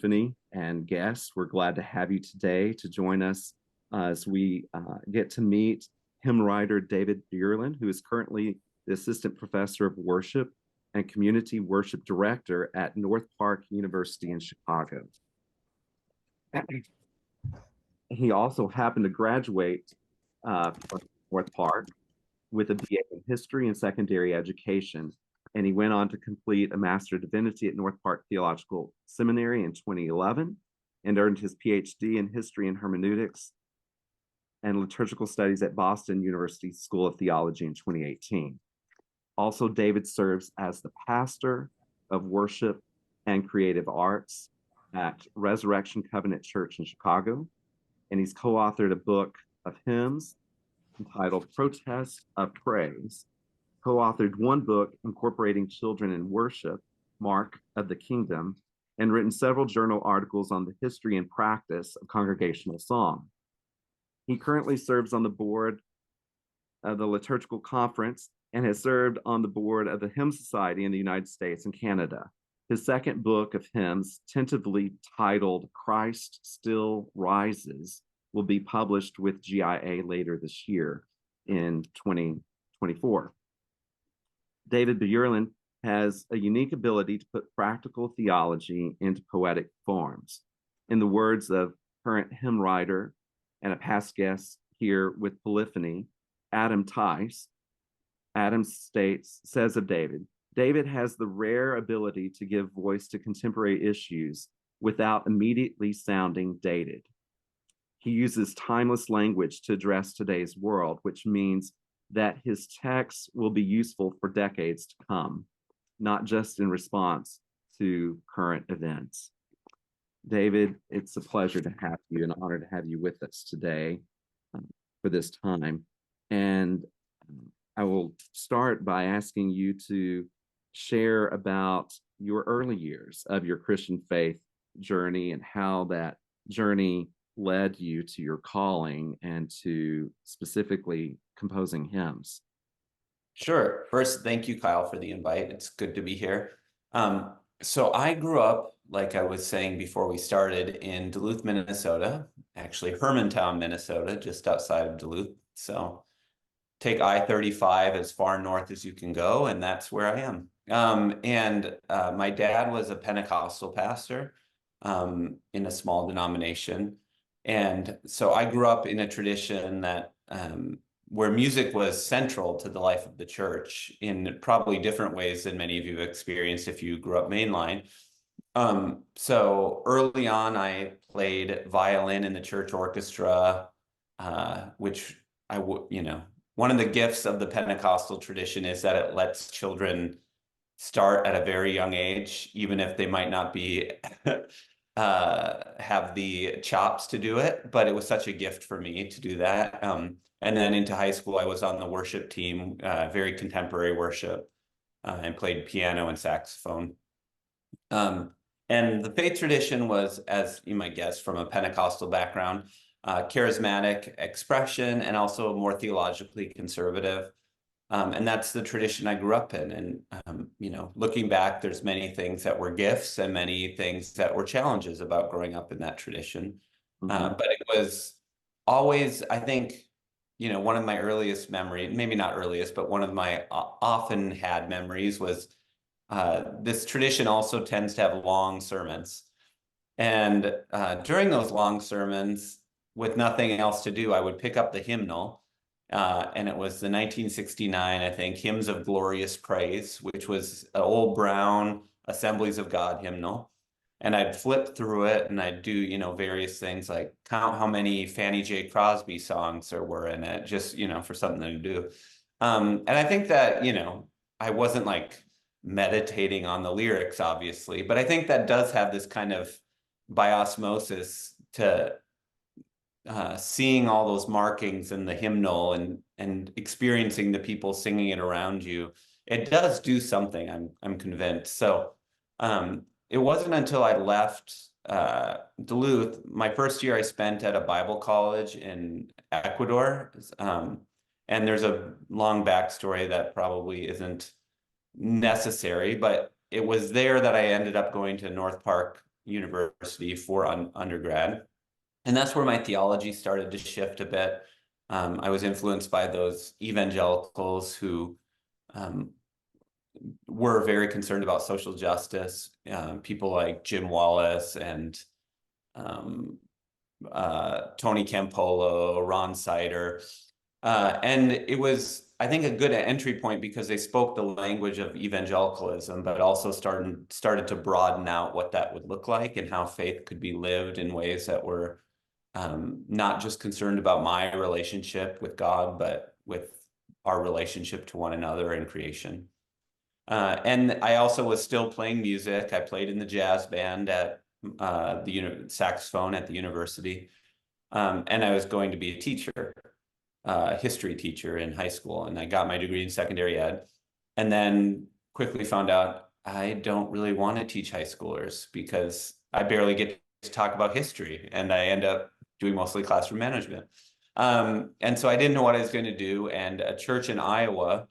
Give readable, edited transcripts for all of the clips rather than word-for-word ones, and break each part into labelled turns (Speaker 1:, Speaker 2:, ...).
Speaker 1: Polyphony and guests. We're glad to have you today to join us as we get to meet hymn writer David Bjorlin, who is currently the Assistant Professor of Worship and Community Worship Director at North Park University in Chicago. He also happened to graduate from North Park with a BA in History and Secondary Education, and he went on to complete a Master of Divinity at North Park Theological Seminary in 2011 and earned his PhD in History and Hermeneutics and Liturgical Studies at Boston University School of Theology in 2018. Also, David serves as the pastor of worship and creative arts at Resurrection Covenant Church in Chicago, and he's co-authored a book of hymns entitled Protest of Praise, co-authored one book incorporating children in worship, Mark of the Kingdom, and written several journal articles on the history and practice of congregational song. He currently serves on the board of the Liturgical Conference and has served on the board of the Hymn Society in the United States and Canada. His second book of hymns, tentatively titled Christ Still Rises, will be published with GIA later this year in 2024. David Bjorlin has a unique ability to put practical theology into poetic forms. In the words of current hymn writer and a past guest here with Polyphony, Adam Tice, Adam says of David, David has the rare ability to give voice to contemporary issues without immediately sounding dated. He uses timeless language to address today's world, which means that his texts will be useful for decades to come, not just in response to current events. David, it's a pleasure to have you, an honor to have you with us today for this time. And I will start by asking you to share about your early years of your Christian faith journey and how that journey led you to your calling and to specifically composing hymns.
Speaker 2: Sure. First, thank you, Kyle, for the invite. It's good to be here. So I grew up, like I was saying before we started, in Duluth, Minnesota, actually Hermantown, Minnesota, just outside of Duluth. So take I-35 as far north as you can go, and that's where I am. My dad was a Pentecostal pastor in a small denomination. And so I grew up in a tradition that where music was central to the life of the church in probably different ways than many of you have experienced if you grew up mainline. So early on, I played violin in the church orchestra, which one of the gifts of the Pentecostal tradition is that it lets children start at a very young age, even if they might not be have the chops to do it, but it was such a gift for me to do that. And then into high school, I was on the worship team, very contemporary worship, and played piano and saxophone. And the faith tradition was, as you might guess, from a Pentecostal background, charismatic expression and also more theologically conservative. And that's the tradition I grew up in. And, looking back, there's many things that were gifts and many things that were challenges about growing up in that tradition. But it was always, I think, one of my earliest memories, maybe not earliest, but one of my often had memories was this tradition also tends to have long sermons. And during those long sermons, with nothing else to do, I would pick up the hymnal. And it was the 1969, I think, Hymns of Glorious Praise, which was an old brown Assemblies of God hymnal. And I'd flip through it and I'd do, various things like count how many Fannie J. Crosby songs there were in it, just, for something to do. And I think that, I wasn't like meditating on the lyrics, obviously, but I think that does have this kind of by osmosis to seeing all those markings in the hymnal and experiencing the people singing it around you. It does do something, I'm convinced. So it wasn't until I left Duluth, my first year I spent at a Bible college in Ecuador. And there's a long backstory that probably isn't necessary, but it was there that I ended up going to North Park university for undergrad. And that's where my theology started to shift a bit. I was influenced by those evangelicals who were very concerned about social justice, people like Jim Wallace and Tony Campolo, Ron Sider. And it was, I think, a good entry point because they spoke the language of evangelicalism, but also started to broaden out what that would look like and how faith could be lived in ways that were not just concerned about my relationship with God, but with our relationship to one another in creation. And I also was still playing music. I played in the jazz band at the saxophone at the university. And I was going to be a teacher, a history teacher in high school. And I got my degree in secondary ed. And then quickly found out I don't really want to teach high schoolers because I barely get to talk about history. And I end up doing mostly classroom management. And so I didn't know what I was going to do. And a church in Iowa,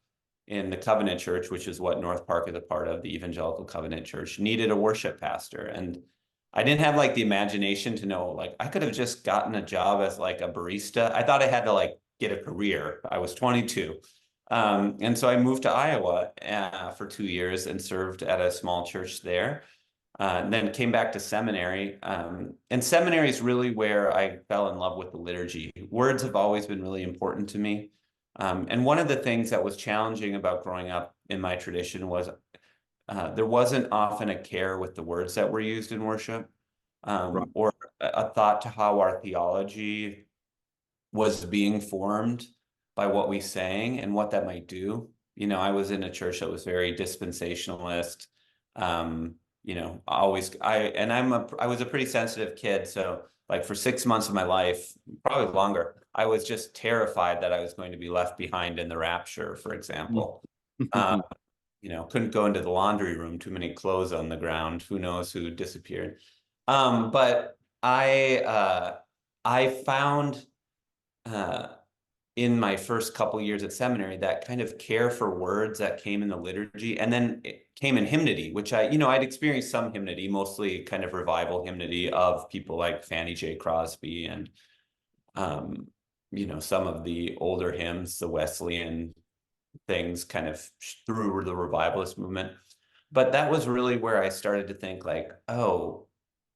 Speaker 2: in the Covenant Church, which is what North Park is a part of, the Evangelical Covenant Church, needed a worship pastor. And I didn't have like the imagination to know, like, I could have just gotten a job as like a barista. I thought I had to like get a career. I was 22. And so I moved to Iowa for 2 years and served at a small church there. And then came back to seminary. And seminary is really where I fell in love with the liturgy. Words have always been really important to me. And one of the things that was challenging about growing up in my tradition was there wasn't often a care with the words that were used in worship, or a thought to how our theology was being formed by what we sang and what that might do. You know, I was in a church that was very dispensationalist. You know, I was a pretty sensitive kid, so like for 6 months of my life, probably longer, I was just terrified that I was going to be left behind in the rapture, for example. You know, couldn't go into the laundry room, too many clothes on the ground, who knows who disappeared. But I found in my first couple years at seminary that kind of care for words that came in the liturgy, and then it came in hymnody, which I'd experienced some hymnody, mostly kind of revival hymnody of people like Fanny J. Crosby and you know, some of the older hymns, the Wesleyan things kind of through the revivalist movement. But that was really where I started to think like, oh,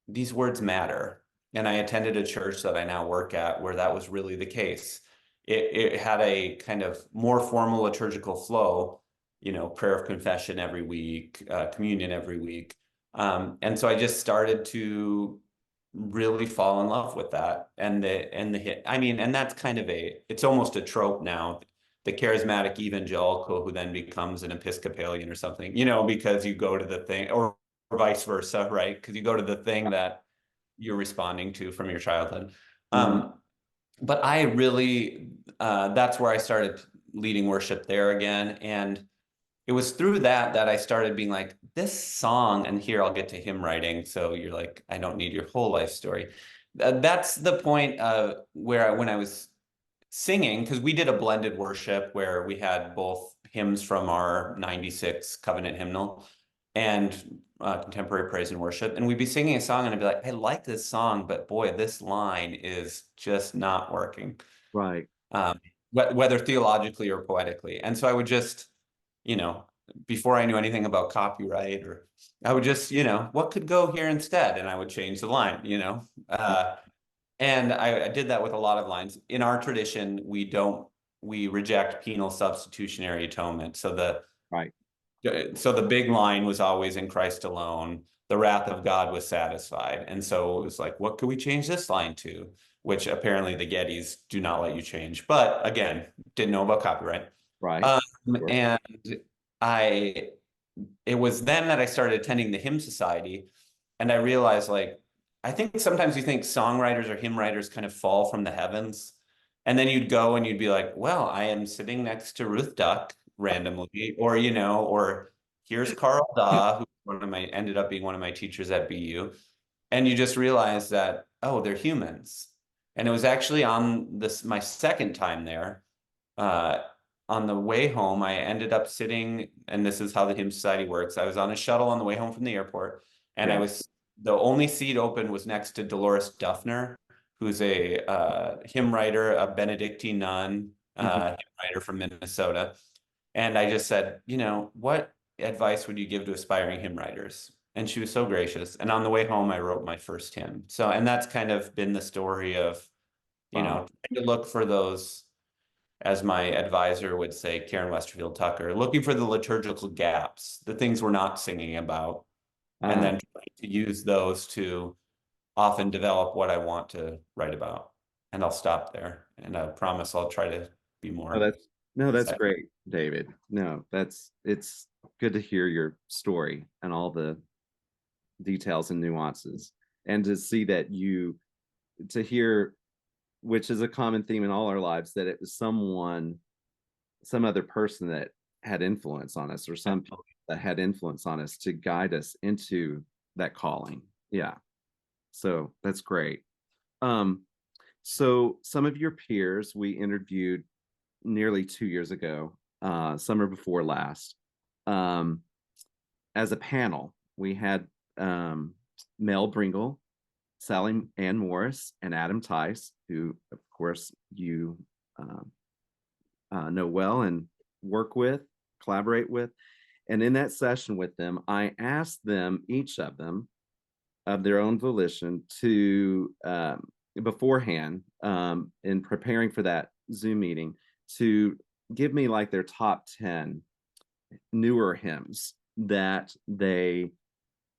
Speaker 2: these words matter. And I attended a church that I now work at where that was really the case. It had a kind of more formal liturgical flow, you know, prayer of confession every week, communion every week. And so I just started to really fall in love with that. And that's kind of it's almost a trope now, the charismatic evangelical who then becomes an Episcopalian or something, you know, because you go to the thing, or vice versa, right? Because you go to the thing that you're responding to from your childhood. But I really, that's where I started leading worship there again. And it was through that I started being like, this song, and here I'll get to hymn writing. So you're like, I don't need your whole life story. That's the point when I was singing, because we did a blended worship where we had both hymns from our 96 covenant hymnal and contemporary praise and worship. And we'd be singing a song and I'd be like, I like this song, but boy, this line is just not working.
Speaker 1: Right.
Speaker 2: Whether theologically or poetically. And so I would just, you know, before I knew anything about copyright, or I would just, you know, what could go here instead? And I would change the line, you know. And I did that with a lot of lines. In our tradition, we reject penal substitutionary atonement. So the big line was always in Christ alone. The wrath of God was satisfied. And so it was like, what could we change this line to? Which apparently the Gettys do not let you change. But again, didn't know about copyright.
Speaker 1: Right. Sure.
Speaker 2: And it was then that I started attending the Hymn Society, and I realized, like, I think sometimes you think songwriters or hymn writers kind of fall from the heavens, and then you'd go and you'd be like, well, I am sitting next to Ruth Duck randomly, or, you know, or here's Carl Daw, who ended up being one of my teachers at BU. And you just realize that, oh, they're humans. And it was actually on my second time there, on the way home, I ended up sitting, and this is how the Hymn Society works. I was on a shuttle on the way home from the airport, and I was the only seat open was next to Dolores Duffner, who's a hymn writer, a Benedictine nun, hymn writer from Minnesota. And I just said, what advice would you give to aspiring hymn writers? And she was so gracious. And on the way home, I wrote my first hymn. So, and that's kind of been the story of,
Speaker 1: Wow.
Speaker 2: trying to look for those, as my advisor would say, Karen Westerfield Tucker, looking for the liturgical gaps, the things we're not singing about, and then trying to use those to often develop what I want to write about. And I'll stop there. And I promise I'll try to be
Speaker 1: Oh,
Speaker 2: more.
Speaker 1: that's great, David. No, it's good to hear your story and all the details and nuances, and to see that to hear, which is a common theme in all our lives, that it was some other person that had influence on us, or some people that had influence on us to guide us into that calling. Yeah. So that's great. So some of your peers we interviewed nearly 2 years ago, summer before last, as a panel. We had Mel Bringle, Sally Ann Morris, and Adam Tice, who, of course, you know well and work with, collaborate with. And in that session with them, I asked them, each of them, of their own volition, to beforehand, in preparing for that Zoom meeting, to give me like their top 10 newer hymns that they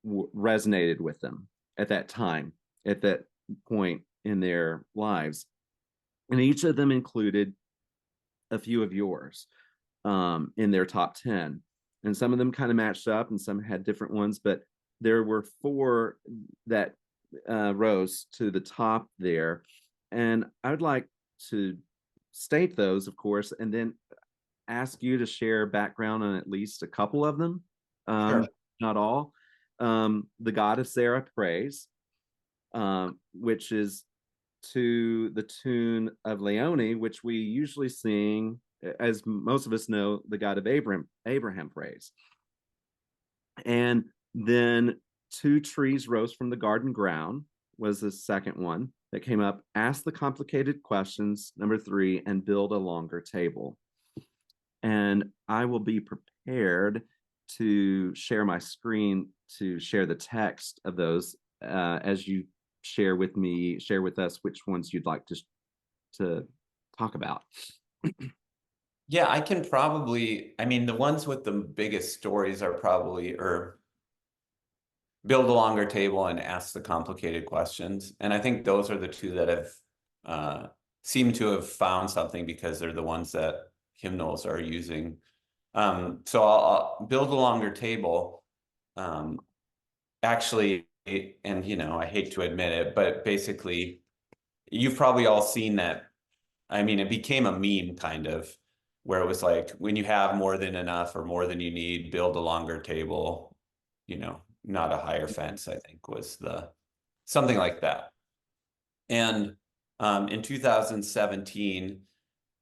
Speaker 1: resonated with them at that time, at that point in their lives. And each of them included a few of yours in their top 10. And some of them kind of matched up and some had different ones, but there were 4 that rose to the top there. And I would like to state those, of course, and then ask you to share background on at least a couple of them,
Speaker 2: Sure.
Speaker 1: not all. The God of Sarah Praise, which is to the tune of Leone, which we usually sing, as most of us know, the God of Abraham Praise. And then Two Trees Rose from the Garden Ground was the second one that came up. Ask the Complicated Questions, number 3, and Build a Longer Table. And I will be prepared to share my screen to share the text of those, as you share with us which ones you'd like to talk about.
Speaker 2: Yeah, I can probably, the ones with the biggest stories are probably, or Build a Longer Table and Ask the Complicated Questions. And I think those are the 2 that have seemed to have found something, because they're the ones that hymnals are using. So I'll Build a Longer Table, actually, and I hate to admit it, but basically you've probably all seen that. It became a meme, kind of, where it was like, when you have more than enough or more than you need, build a longer table, not a higher fence, I think was something like that. And in 2017,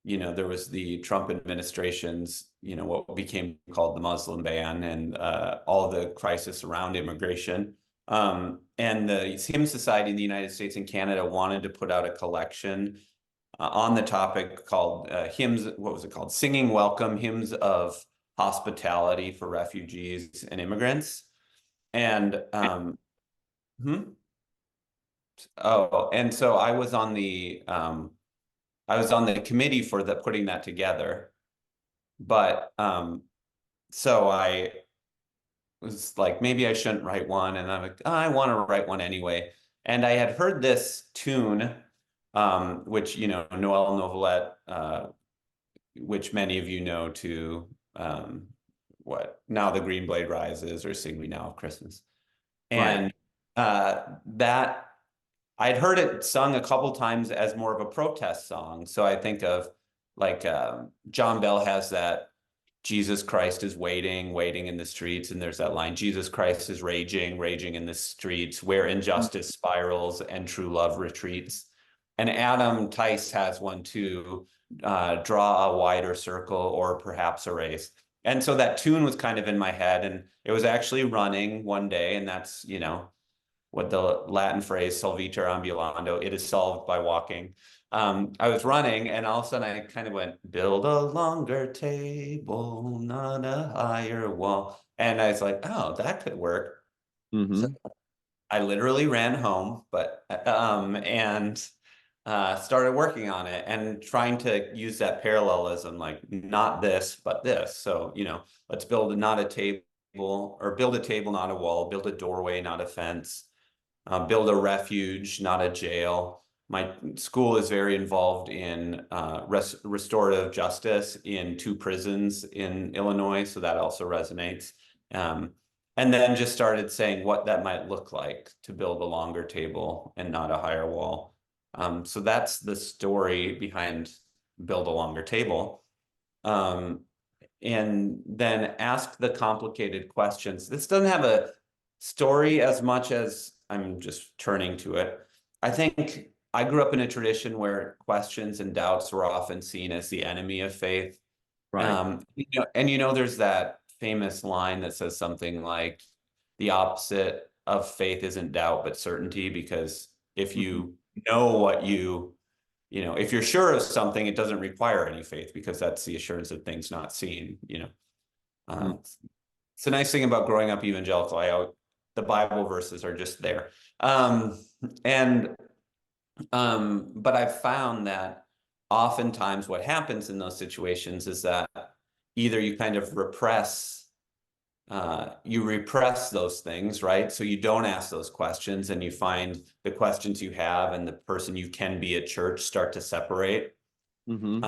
Speaker 2: there was the Trump administration's, what became called the Muslim ban, and all the crisis around immigration. And the Hymn Society in the United States and Canada wanted to put out a collection on the topic called hymns. What was it called? Singing Welcome, Hymns of Hospitality for Refugees and Immigrants. And and so I was on the committee for putting that together. But so I was like, maybe I shouldn't write one, and I'm like, oh, I want to write one anyway. And I had heard this tune, which Noel Novelette, which many of you know, to what Now the Green Blade Rises, or Sing We Now of Christmas. And that I'd heard it sung a couple times as more of a protest song. So I think of like John Bell has that Jesus Christ is waiting, waiting in the streets. And there's that line, Jesus Christ is raging, raging in the streets, where injustice spirals and true love retreats. And Adam Tice has one too, draw a wider circle or perhaps a race. And so that tune was kind of in my head, and it was actually running one day. And that's, what the Latin phrase solvitur ambulando, it is solved by walking. I was running, and all of a sudden I kind of went, build a longer table, not a higher wall. And I was like, oh, that could work. So I literally ran home, and started working on it and trying to use that parallelism, like not this, but this. So, let's build not a table, or build a table, not a wall, build a doorway, not a fence, build a refuge, not a jail. My school is very involved in restorative justice in 2 prisons in Illinois, so that also resonates. And then just started saying what that might look like to build a longer table and not a higher wall. So that's the story behind build a longer table. And then ask the complicated questions. This doesn't have a story as much as I'm just turning to it. I think I grew up in a tradition where questions and doubts were often seen as the enemy of faith.
Speaker 1: Right.
Speaker 2: There's that famous line that says something like, the opposite of faith isn't doubt, but certainty, because if you know what if you're sure of something, it doesn't require any faith, because that's the assurance of things not seen. It's a nice thing about growing up evangelical. The Bible verses are just there. But I've found that oftentimes what happens in those situations is that either you kind of repress those things, right? So you don't ask those questions, and you find the questions you have and the person you can be at church start to separate. And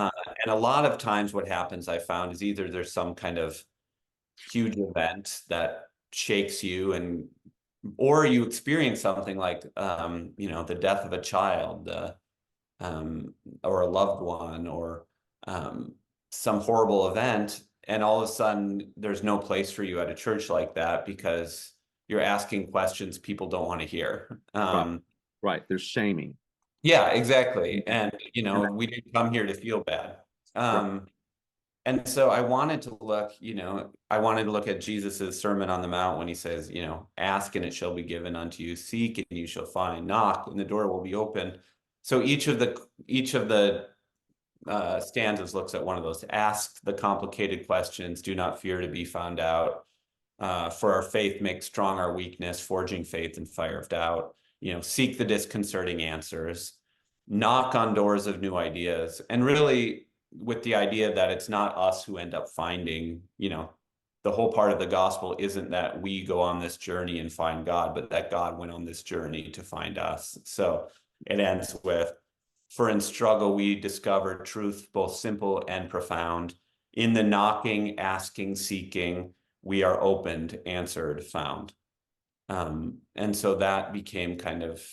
Speaker 2: a lot of times what happens, I found, is either there's some kind of huge event that shakes you, or you experience something like the death of a child, or a loved one, or some horrible event, and all of a sudden there's no place for you at a church like that, because you're asking questions people don't want to hear.
Speaker 1: Right. There's shaming.
Speaker 2: Yeah, exactly.
Speaker 1: And
Speaker 2: And we didn't come here to feel bad.
Speaker 1: right.
Speaker 2: And so I wanted to look at Jesus's Sermon on the Mount, when he says, ask and it shall be given unto you, seek and you shall find, knock and the door will be open. So each of the stanzas looks at one of those. Ask the complicated questions, do not fear to be found out. For our faith makes strong our weakness, forging faith in fire of doubt. Seek the disconcerting answers, knock on doors of new ideas, and really with the idea that it's not us who end up finding, the whole part of the gospel isn't that we go on this journey and find God, but that God went on this journey to find us. So it ends with, for in struggle we discover truth both simple and profound. In the knocking, asking, seeking, we are opened, answered, found. And so that became kind of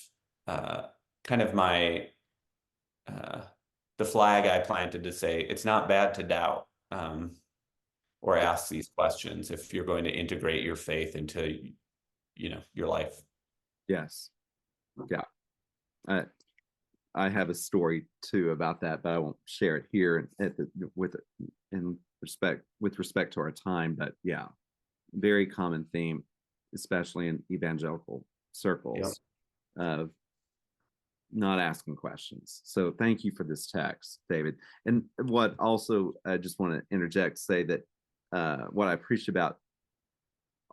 Speaker 2: my the flag I planted to say it's not bad to doubt, or ask these questions if you're going to integrate your faith into your life.
Speaker 1: Yes. Yeah. I have a story too about that, but I won't share it here with respect to our time. But yeah, very common theme, especially in evangelical circles, of not asking questions. So thank you for this text, David. And what also I just want to interject, say that what I appreciate about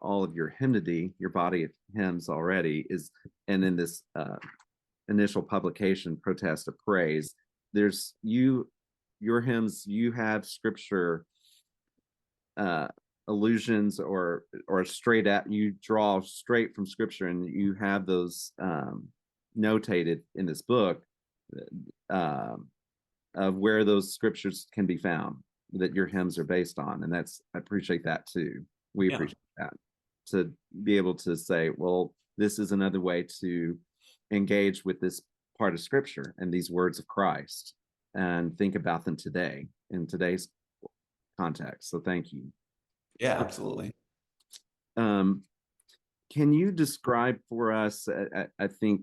Speaker 1: all of your hymnody, your body of hymns already, is, and in this initial publication, Protest of Praise, there's your hymns, you have scripture allusions, or straight at, you draw straight from scripture, and you have those notated in this book of where those scriptures can be found that your hymns are based on. And I appreciate that too. We appreciate that, to be able to say, well, this is another way to engage with this part of scripture and these words of Christ, and think about them today in today's context. So thank you.
Speaker 2: Yeah, absolutely.
Speaker 1: Can you describe for us, I think,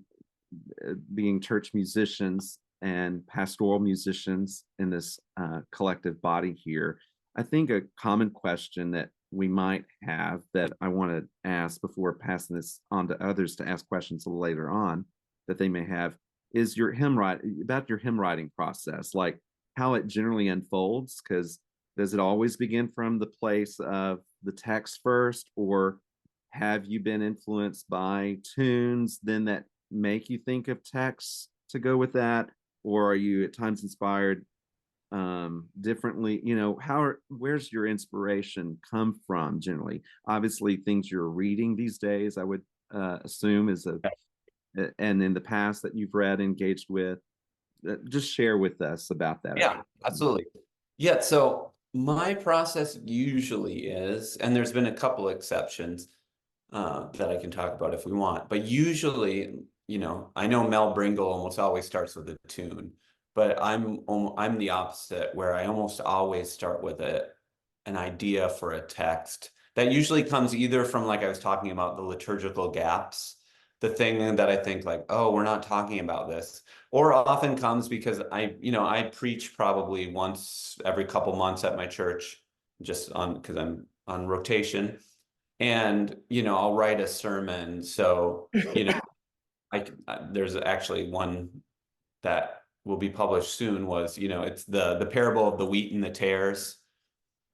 Speaker 1: being church musicians and pastoral musicians in this collective body here, I think a common question that we might have that I want to ask before passing this on to others to ask questions later on that they may have is your hymn writing, about your hymn writing process, like how it generally unfolds. Because does it always begin from the place of the text first, or have you been influenced by tunes then that make you think of texts to go with that, or are you at times inspired differently? Where's your inspiration come from generally? Obviously things you're reading these days, I would assume, is a and in the past that you've read, engaged with. Just share with us about that.
Speaker 2: Yeah, absolutely. Yeah, so my process usually is, and there's been a couple exceptions that I can talk about if we want, but usually, I know Mel Bringle almost always starts with a tune, but I'm the opposite, where I almost always start with an idea for a text that usually comes either from, like I was talking about, the liturgical gaps, the thing that I think like, oh, we're not talking about this, or often comes because I preach probably once every couple months at my church, just because I'm on rotation, and I'll write a sermon. So there's actually one that will be published soon. Was it's the parable of the wheat and the tares,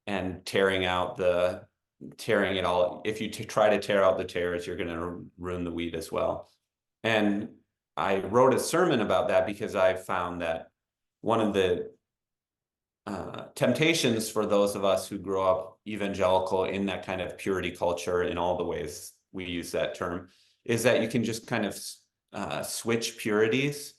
Speaker 2: and tearing it all. If you try to tear out the tares, you're going to ruin the wheat as well. And I wrote a sermon about that because I found that one of the temptations for those of us who grow up evangelical in that kind of purity culture, in all the ways we use that term, is that you can just kind of switch purities.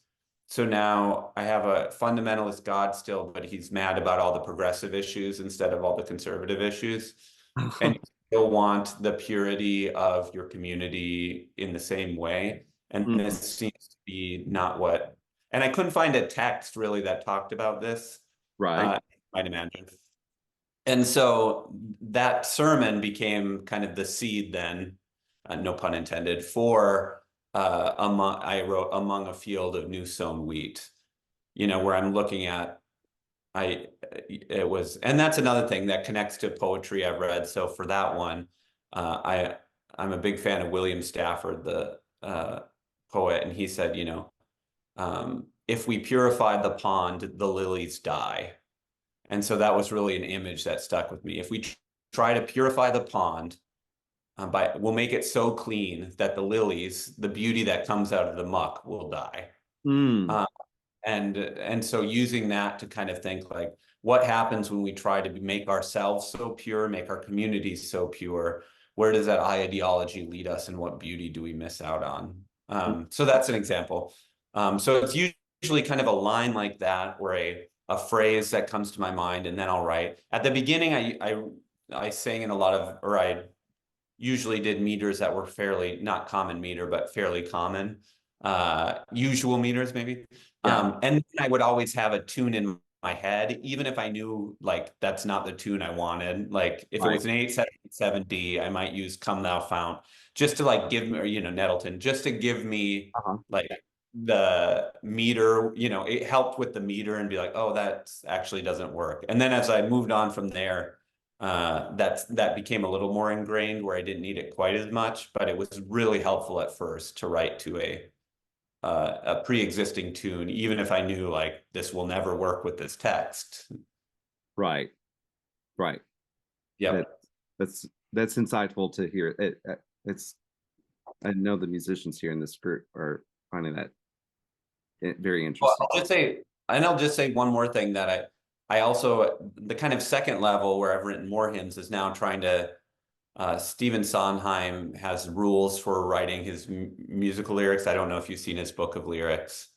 Speaker 2: So now I have a fundamentalist God still, but he's mad about all the progressive issues instead of all the conservative issues. And you still want the purity of your community in the same way. And this seems to be not what, and I couldn't find a text really that talked about this.
Speaker 1: Right.
Speaker 2: Might imagine. And so that sermon became kind of the seed then, no pun intended, for I wrote Among a Field of New Sown Wheat, where I'm looking at, and that's another thing that connects to poetry I've read. So for that one, I'm a big fan of William Stafford, the poet, and he said, if we purify the pond, the lilies die. And so that was really an image that stuck with me. If we try to purify the pond, we'll make it so clean that the lilies, the beauty that comes out of the muck, will die. And so using that to kind of think like, what happens when we try to make ourselves so pure, make our communities so pure? Where does that ideology lead us, and what beauty do we miss out on? So that's an example. So it's usually kind of a line like that, or a phrase that comes to my mind, and then I'll write. At the beginning, I sang in a lot of, or I usually did meters that were fairly, not common meter, but fairly common, usual meters maybe.
Speaker 1: Yeah.
Speaker 2: And I would always have a tune in my head, even if I knew like that's not the tune I wanted. Like if it was an 877D, I might use Come Thou Fount, just to like give me, or Nettleton, just to give me like the meter, it helped with the meter and be like, oh, that actually doesn't work. And then as I moved on from there, that became a little more ingrained, where I didn't need it quite as much, but it was really helpful at first to write to a pre-existing tune, even if I knew like this will never work with this text.
Speaker 1: Right.
Speaker 2: Yeah.
Speaker 1: That's insightful to hear. It's I know the musicians here in this group are finding that very interesting.
Speaker 2: I'll just say one more thing, that I also, the kind of second level where I've written more hymns is now trying to, Stephen Sondheim has rules for writing his musical lyrics. I don't know if you've seen his book of lyrics.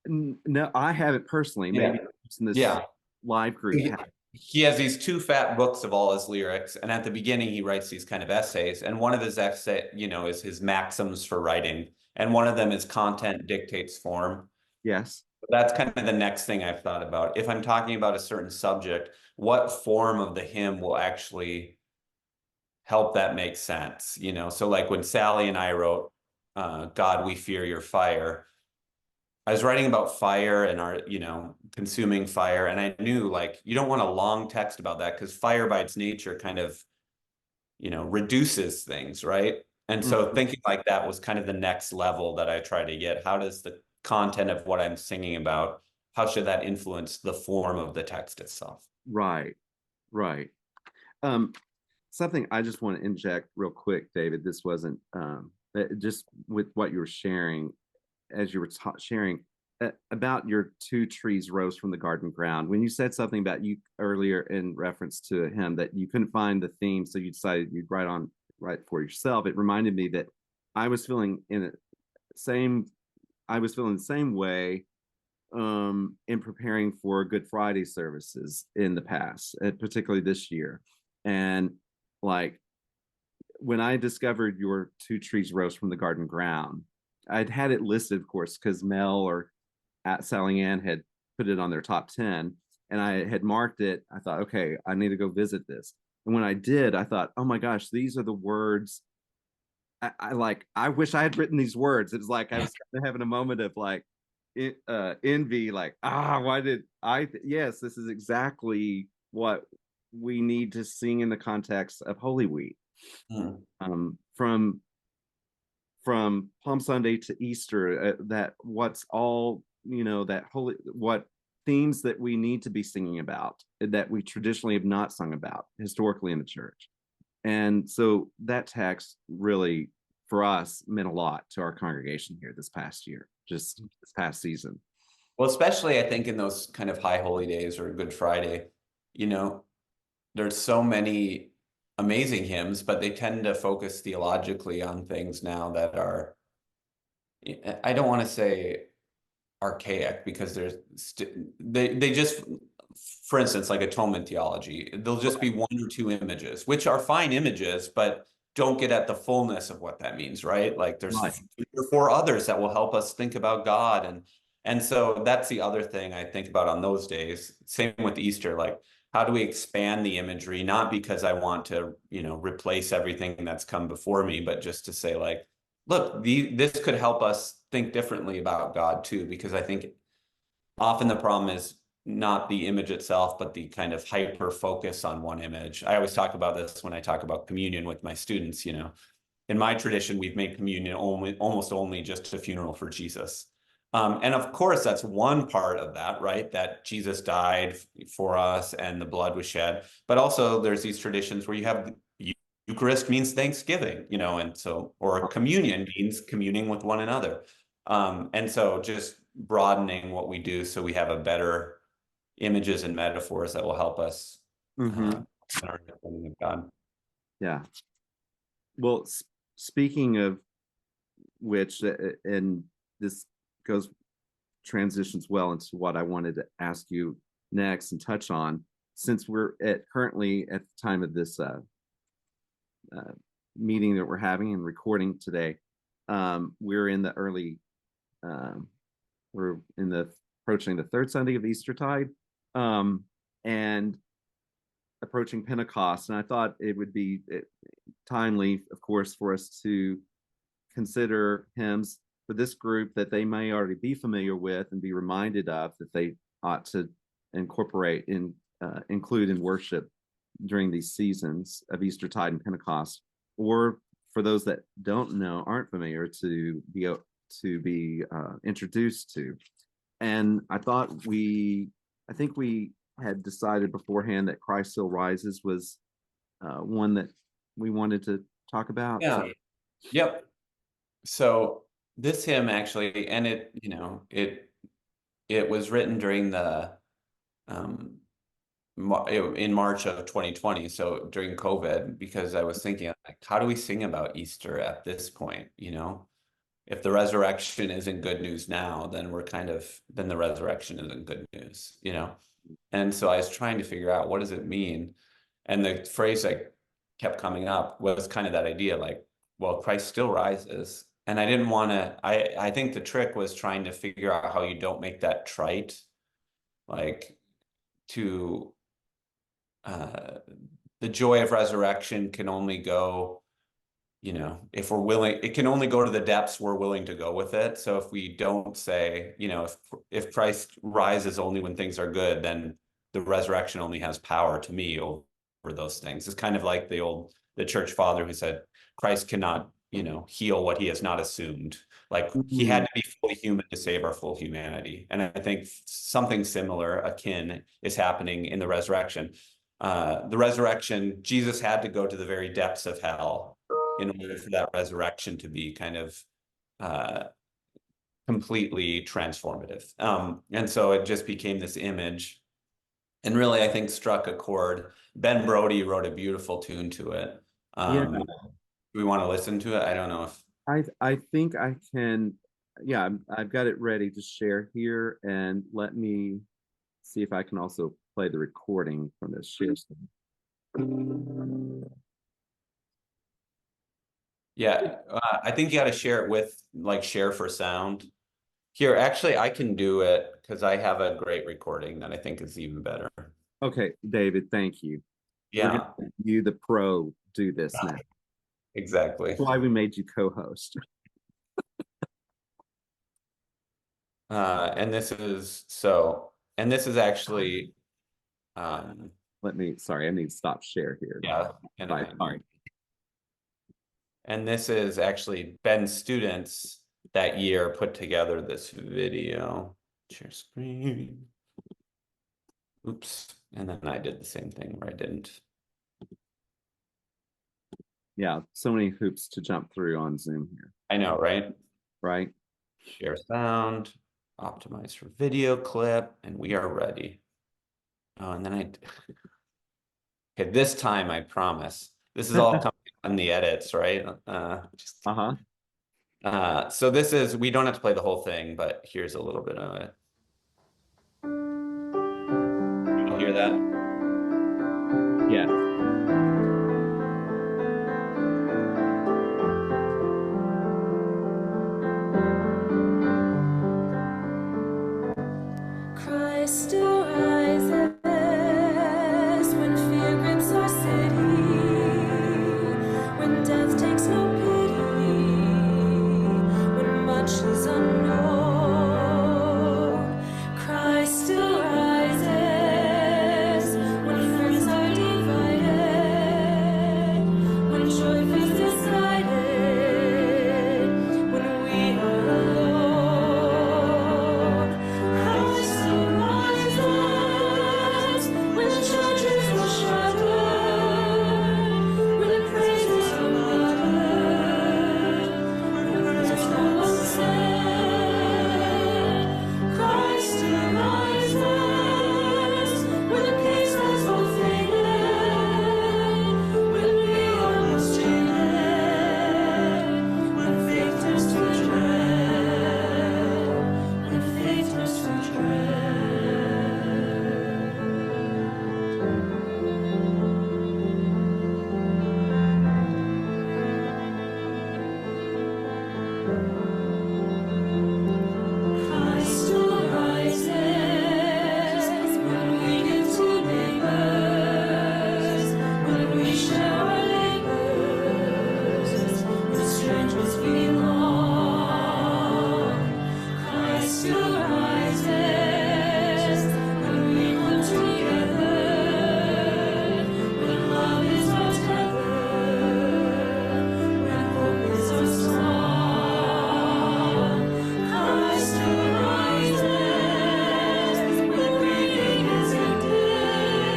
Speaker 1: No, I haven't personally. Maybe in this live group.
Speaker 2: He has these 2 fat books of all his lyrics, and at the beginning he writes these kind of essays, and one of his is his maxims for writing, and one of them is content dictates form.
Speaker 1: Yes.
Speaker 2: That's kind of the next thing I've thought about. If I'm talking about a certain subject, what form of the hymn will actually help that make sense? So like when Sally and I wrote God, We Fear Your Fire, I was writing about fire and our, consuming fire. And I knew like, you don't want a long text about that, because fire by its nature kind of reduces things, right? And so thinking like that was kind of the next level that I try to get. How does the content of what I'm singing about, how should that influence the form of the text itself?
Speaker 1: Right, right. Um, Something I just want to inject real quick, David. This wasn't just with what you were sharing as you were sharing about your two trees rose from the garden ground. When you said something about you earlier in reference to him that you couldn't find the theme, so you decided you'd write for yourself. It reminded me that I was feeling in the same. I was feeling the same way in preparing for Good Friday services in the past, particularly this year. And like when I discovered your two trees rose from the garden ground, I'd had it listed, of course, because Mel or at Sally Ann had put it on their top 10, and I had marked it. I thought, okay, I need to go visit this. And when I did, I thought, oh my gosh, these are the words. I wish I had written these words. It was like I was having a moment of like envy, like, why did I? Yes, this is exactly what we need to sing in the context of Holy Week. From Palm Sunday to Easter, that what's all that holy what themes that we need to be singing about that we traditionally have not sung about historically in the church. And so that text really for us meant a lot to our congregation here this past year, just this past season.
Speaker 2: Well, especially I think in those kind of high holy days or Good Friday, there's so many amazing hymns, but they tend to focus theologically on things now that are, I don't want to say archaic, because they just, for instance, like atonement theology, there'll just be one or two images, which are fine images, but don't get at the fullness of what that means, right? Like there's 3 or 4 others that will help us think about God. And so that's the other thing I think about on those days. Same with Easter, like how do we expand the imagery? Not because I want to, replace everything that's come before me, but just to say like, look, this could help us think differently about God too, because I think often the problem is not the image itself, but the kind of hyper focus on one image. I always talk about this when I talk about communion with my students. In my tradition, we've made communion almost only just a funeral for Jesus. And of course, that's one part of that, right? That Jesus died for us and the blood was shed. But also there's these traditions where you have Eucharist means Thanksgiving, and so, or communion means communing with one another. And so just broadening what we do so we have a better images and metaphors that will help us in our understanding of God.
Speaker 1: Yeah. Well, speaking of which, and this transitions well into what I wanted to ask you next and touch on, since we're currently at the time of this meeting that we're having and recording today, we're in the early, we're in the approaching the third Sunday of Eastertide, and approaching Pentecost. And I thought it would be timely, of course, for us to consider hymns for this group that they may already be familiar with and be reminded of that they ought to include in worship during these seasons of Eastertide and Pentecost, or for those that aren't familiar, to be introduced to. And I think we had decided beforehand that Christ Still Rises was one that we wanted to talk about.
Speaker 2: Yeah. Yep. So this hymn actually, and it was written during the in March of 2020, so during COVID, because I was thinking like, how do we sing about Easter at this point? If the resurrection isn't good news now, then then the resurrection isn't good news, And so I was trying to figure out, what does it mean? And the phrase that kept coming up was kind of that idea, like, well, Christ still rises. And I didn't want to, I think the trick was trying to figure out how you don't make that trite, like the joy of resurrection can only go, if we're willing, it can only go to the depths we're willing to go with it. So if we don't say, if Christ rises only when things are good, then the resurrection only has power to me over those things. It's kind of like the church father who said, Christ cannot, heal what he has not assumed. Like he had to be fully human to save our full humanity. And I think something similar, akin, is happening in the resurrection. The resurrection, Jesus had to go to the very depths of hell in order for that resurrection to be kind of completely transformative. And so it just became this image, and really, I think struck a chord. Ben Brody wrote a beautiful tune to it.
Speaker 1: Yeah.
Speaker 2: Do we want to listen to it? I don't know if
Speaker 1: I think I can. Yeah, I've got it ready to share here, and let me see if I can also play the recording from this share.
Speaker 2: Yeah, I think you got to share it with share for sound. Here, actually, I can do it because I have a great recording that I think is even better.
Speaker 1: Okay, David, thank you.
Speaker 2: Yeah,
Speaker 1: you, the pro, do this now.
Speaker 2: Exactly.
Speaker 1: That's why we made you co-host.
Speaker 2: And this is actually.
Speaker 1: Sorry, I need to stop share here.
Speaker 2: Yeah,
Speaker 1: sorry.
Speaker 2: And this is actually Ben's students that year put together this video. Share screen. Oops. And then I did the same thing where I didn't.
Speaker 1: Yeah, so many hoops to jump through on Zoom here.
Speaker 2: I know, right?
Speaker 1: Right.
Speaker 2: Share sound, optimize for video clip, and we are ready. Oh, and then okay, this time I promise. This is all coming on the edits, right? So this is, we don't have to play the whole thing, but here's a little bit of it. You hear that?
Speaker 1: Yeah.
Speaker 3: Christ arises when fear grips our city, when death takes no pity, when much is unknown. Christ arises when friends are divided, when joy feels misguided, when we are alone. Christ arises when churches are shattered, when praises are muttered, when there's no one said. Christ arises when peace has all faded, when we are mistreated, when faith turns to dread, when faith turns to dread. Christ arises when we give to neighbors, when we share our labors, when strangers belong. Christ arises when we come together, when love is our tether, when hope is our song. Christ arises when grieving is ended,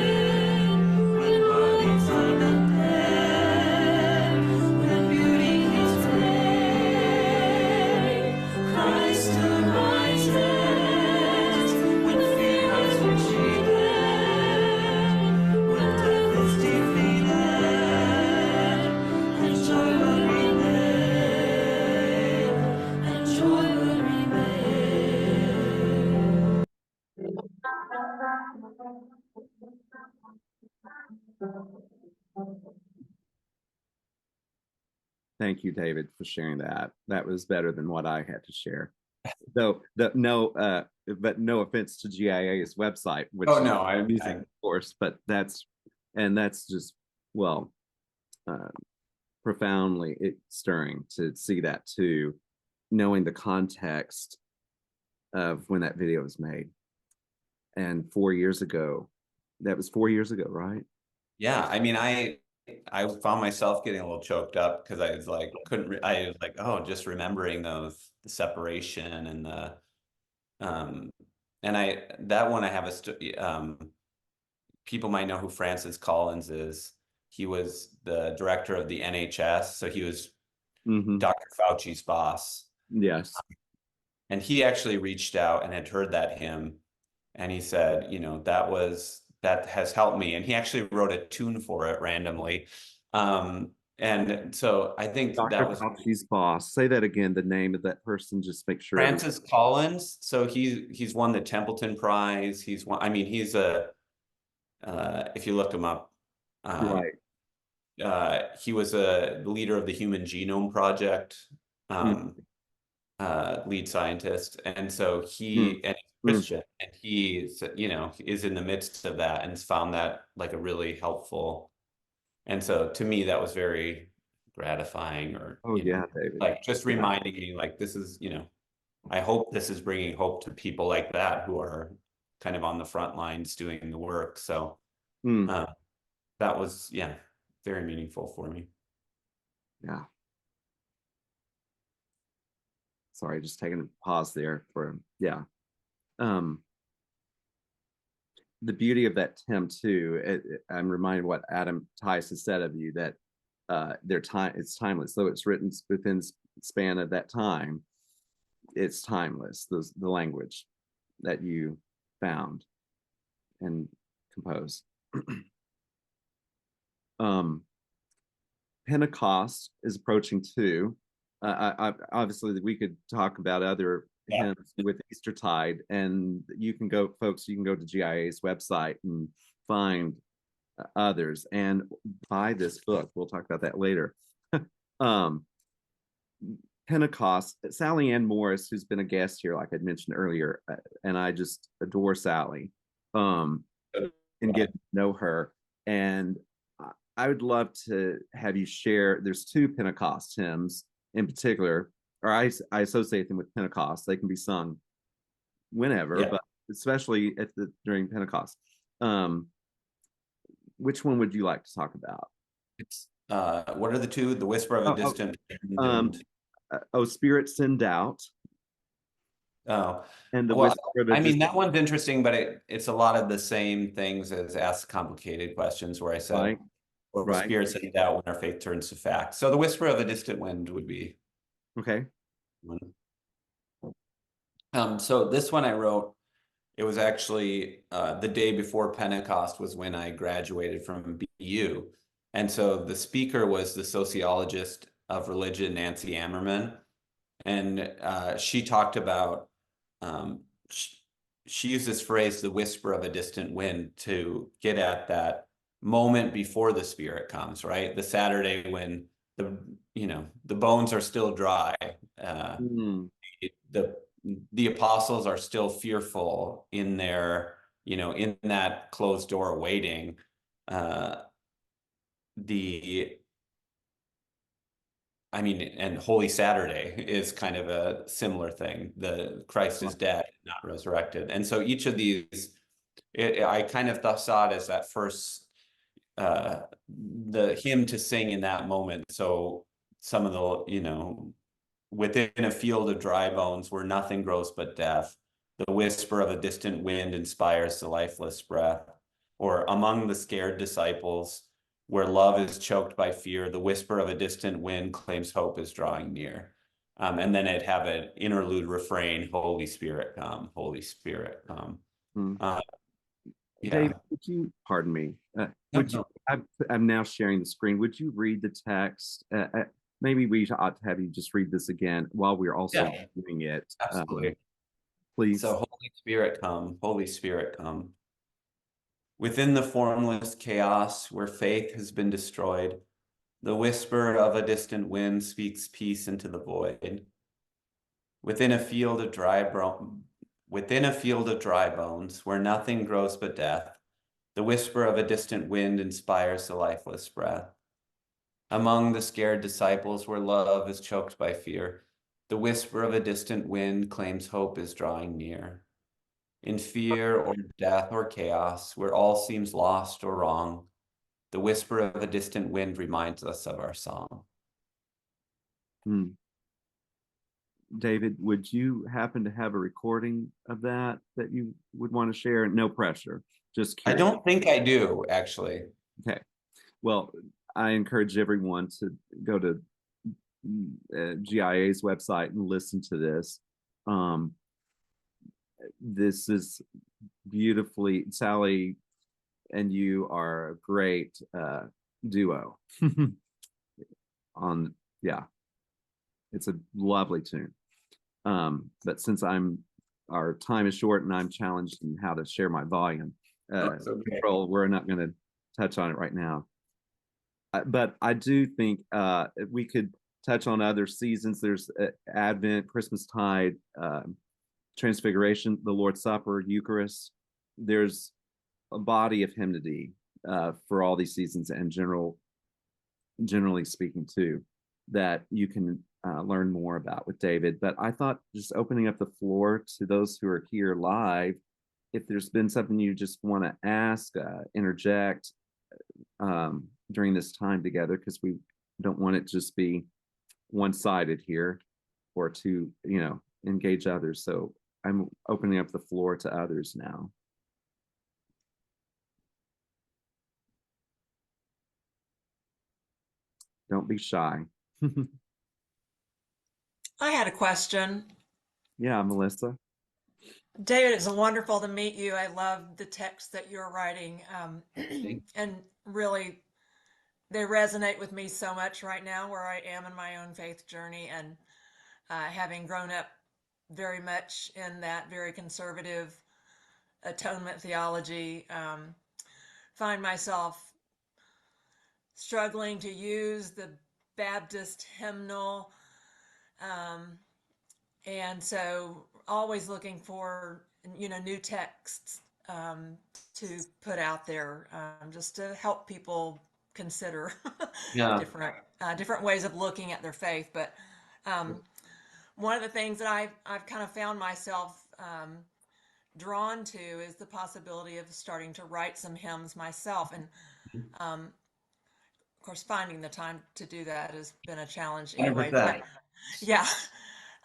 Speaker 3: when bodies are mended, when beauty heals pain. Christ arises when fear is retreated, when death is defeated, and joy will remain, and joy will remain.
Speaker 1: Thank you, David, for sharing that. That was better than what I had to share. Though but no offense to GIA's website, which
Speaker 2: Oh no, I'm
Speaker 1: using, of course, but that's just profoundly stirring to see that too, knowing the context of when that video was made. And 4 years ago, that was 4 years ago, right?
Speaker 2: Yeah, I mean, I found myself getting a little choked up because I was like, I was like, oh, just remembering the separation and um, that one I have people might know who Francis Collins is. He was the director of the NHS, so he was
Speaker 1: Hmm.
Speaker 2: Dr. Fauci's boss.
Speaker 1: Yes.
Speaker 2: And he actually reached out and had heard that hymn, and he said, that has helped me. And he actually wrote a tune for it randomly. And so I think
Speaker 1: Dr.
Speaker 2: that was
Speaker 1: Fauci's boss. Say that again, the name of that person, just make sure everyone.
Speaker 2: Francis Collins. So he's won the Templeton Prize. He's won, I mean, he's if you look him up,
Speaker 1: Right.
Speaker 2: he was the leader of the Human Genome Project.
Speaker 1: Mm,
Speaker 2: Lead scientist, and so
Speaker 1: mm,
Speaker 2: he's
Speaker 1: mm.
Speaker 2: Christian, and he is in the midst of that and has found that like a really helpful. And so to me that was very gratifying, or
Speaker 1: Oh yeah, David.
Speaker 2: like just
Speaker 1: Yeah.
Speaker 2: reminding me like this is, I hope this is bringing hope to people like that who are kind of on the front lines doing the work. So
Speaker 1: Mm,
Speaker 2: uh, that was, yeah, very meaningful for me.
Speaker 1: yeah. Sorry, just taking a pause there for yeah. Um, the beauty of that hymn too, I'm reminded what Adam Tice has said of you, that it's timeless. Though it's written within span of that time, it's timeless. The language that you found and composed. Pentecost is approaching too. Obviously, we could talk about other
Speaker 2: Yeah.
Speaker 1: hymns with Eastertide, and you can go, folks. You can go to GIA's website and find others, and buy this book. We'll talk about that later. um, Pentecost. Sally Ann Morris, who's been a guest here, like I mentioned earlier, and I just adore Sally, and get to know her. And I would love to have you share. There's two Pentecost hymns in particular, or I associate them with Pentecost. They can be sung whenever,
Speaker 2: Yeah.
Speaker 1: but especially during Pentecost. Um, which one would you like to talk about?
Speaker 2: It's what are the two? The Whisper of a
Speaker 1: Oh,
Speaker 2: Distant
Speaker 1: um,
Speaker 2: Wind.
Speaker 1: oh, Spirit Send Out,
Speaker 2: Oh,
Speaker 1: and the
Speaker 2: well,
Speaker 1: Whisper of a
Speaker 2: I mean,
Speaker 1: Distant.
Speaker 2: that one's interesting, but it's a lot of the same things as Ask Complicated Questions, where I said,
Speaker 1: Right,
Speaker 2: or
Speaker 1: right.
Speaker 2: spirit send out when our faith turns to fact. So the Whisper of a Distant Wind would be
Speaker 1: Okay.
Speaker 2: one. So this one I wrote, it was actually the day before Pentecost was when I graduated from BU. And so the speaker was the sociologist of religion, Nancy Ammerman. And she talked about, um, she used this phrase, the whisper of a distant wind, to get at that moment before the Spirit comes, right? The Saturday when the bones are still dry.
Speaker 1: Mm,
Speaker 2: The the apostles are still fearful in their, in that closed door waiting. The I mean, and Holy Saturday is kind of a similar thing. The Christ is dead, not resurrected. And so each of these, I kind of saw it as that first, the hymn to sing in that moment. So some of the, within a field of dry bones where nothing grows but death, the whisper of a distant wind inspires the lifeless breath. Or among the scared disciples, where love is choked by fear, the whisper of a distant wind claims hope is drawing near. And then it'd have an interlude refrain, Holy Spirit come, Holy Spirit come.
Speaker 1: mm.
Speaker 2: Yeah.
Speaker 1: Dave, would you pardon me? Would you? I'm now sharing the screen. Would you read the text? Maybe we ought to have you just read this again while we're also doing it.
Speaker 2: Absolutely.
Speaker 1: Please.
Speaker 2: So, Holy Spirit come, Holy Spirit come. Within the formless chaos where faith has been destroyed, the whisper of a distant wind speaks peace into the void. Within a field of dry bones, where nothing grows but death, the whisper of a distant wind inspires the lifeless breath. Among the scared disciples, where love is choked by fear, the whisper of a distant wind claims hope is drawing near. In fear or death or chaos, where all seems lost or wrong, The whisper of a distant wind reminds us of our song.
Speaker 1: Hmm. David, would you happen to have a recording of that you would want to share? No pressure, just
Speaker 2: I
Speaker 1: curious.
Speaker 2: don't think I do, actually.
Speaker 1: Okay. Well, I encourage everyone to go to GIA's website and listen to this. This is beautifully, Sally and you are a great duo. Yeah, it's a lovely tune. But since our time is short and I'm challenged in how to share my volume control, we're not going to touch on it right now. But I do think we could touch on other seasons. There's Advent, Christmastide, Transfiguration, the Lord's Supper, Eucharist. There's a body of hymnody for all these seasons, and generally speaking too, that you can learn more about with David. But I thought just opening up the floor to those who are here live, if there's been something you just want to ask, interject during this time together, because we don't want it to just be one-sided here, or to engage others. So I'm opening up the floor to others now. Don't be shy.
Speaker 4: I had a question.
Speaker 1: Yeah, Melissa.
Speaker 4: David, it's wonderful to meet you. I love the text that you're writing. And really, they resonate with me so much right now where I am in my own faith journey, and having grown up very much in that very conservative atonement theology, find myself struggling to use the Baptist hymnal. And so always looking for, new texts to put out there, just to help people consider different ways of looking at their faith. But one of the things that I've kind of found myself drawn to is the possibility of starting to write some hymns myself. And of course, finding the time to do that has been a challenge anyway. But, yeah.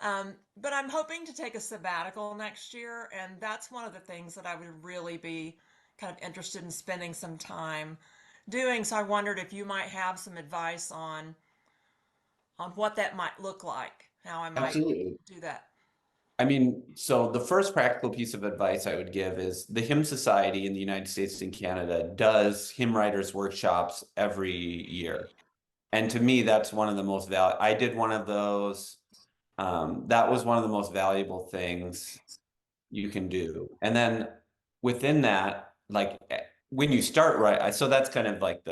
Speaker 4: But I'm hoping to take a sabbatical next year, and that's one of the things that I would really be kind of interested in spending some time doing. So I wondered if you might have some advice on what that might look like, how I might do that.
Speaker 2: I mean, so the first practical piece of advice I would give is the Hymn Society in the United States and Canada does hymn writers workshops every year. And to me, that's one of the most valuable. I did one of those. That was one of the most valuable things you can do. And then within that, like when you start, right, so that's kind of like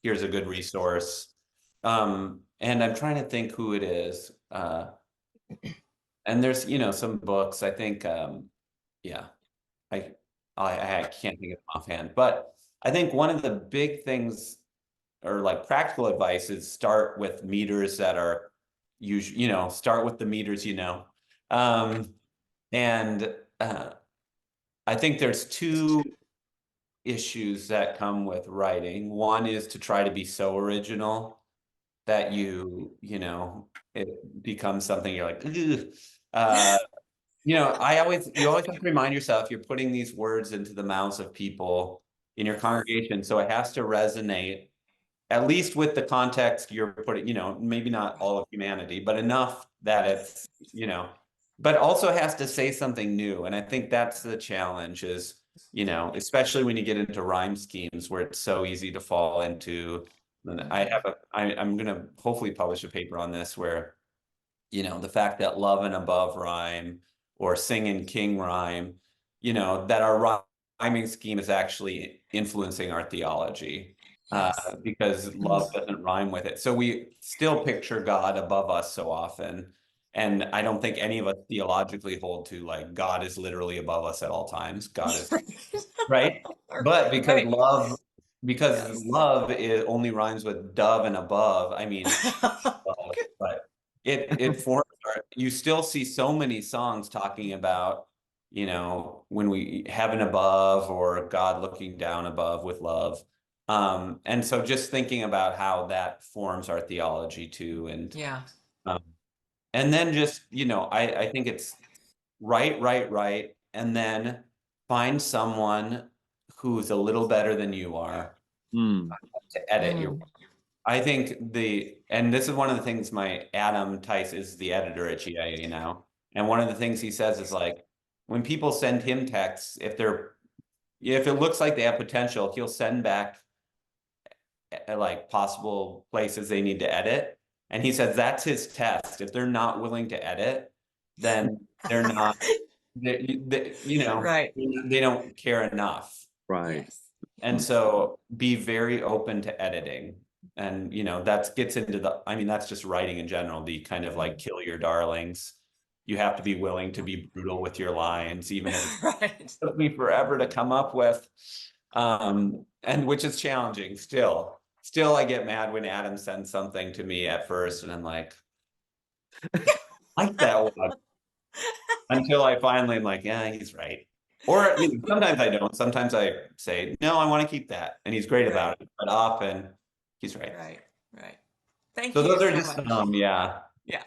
Speaker 2: here's a good resource. And I'm trying to think who it is. And there's, some books, I think, yeah, I can't think of them offhand, but I think one of the big things, or like practical advice, is start with meters that are usually, start with the meters, and I think there's two issues that come with writing. One is to try to be so original that it becomes something you're like, you always have to remind yourself you're putting these words into the mouths of people in your congregation, so it has to resonate at least with the context you're putting, maybe not all of humanity, but enough that it's, but also has to say something new. And I think that's the challenge is, especially when you get into rhyme schemes where it's so easy to fall into. And I'm going to hopefully publish a paper on this where, the fact that love and above rhyme or sing and king rhyme, that our rhyming scheme is actually influencing our theology. Because love doesn't rhyme with it. So we still picture God above us so often. And I don't think any of us theologically hold to like God is literally above us at all times. God is right. But because love only rhymes with dove and above. I mean, but it forms you still see so many songs talking about, when we heaven above or God looking down above with love. And so just thinking about how that forms our theology too.
Speaker 4: Yeah.
Speaker 2: And then just, I think it's write, and then find someone who's a little better than you are to edit your. I think and this is one of the things Adam Tice is the editor at GIA now. And one of the things he says is like, when people send him texts, if it looks like they have potential, he'll send back like possible places they need to edit. And he says that's his test. If they're not willing to edit, then they're not,
Speaker 4: Right.
Speaker 2: they don't care enough.
Speaker 1: Right.
Speaker 4: Yes.
Speaker 2: And so be very open to editing. And, that gets into that's just writing in general, the kind of like kill your darlings. You have to be willing to be brutal with your lines, even if
Speaker 4: Right.
Speaker 2: it took me forever to come up with. And which is challenging still. Still, I get mad when Adam sends something to me at first, and I'm like that one. Until I finally am like, yeah, he's right. Or sometimes I don't. Sometimes I say, no, I want to keep that. And he's great about it. But often he's right.
Speaker 4: Right. Thank
Speaker 2: So
Speaker 4: you
Speaker 2: those are
Speaker 4: so
Speaker 2: just
Speaker 4: much.
Speaker 2: yeah.
Speaker 4: Yeah.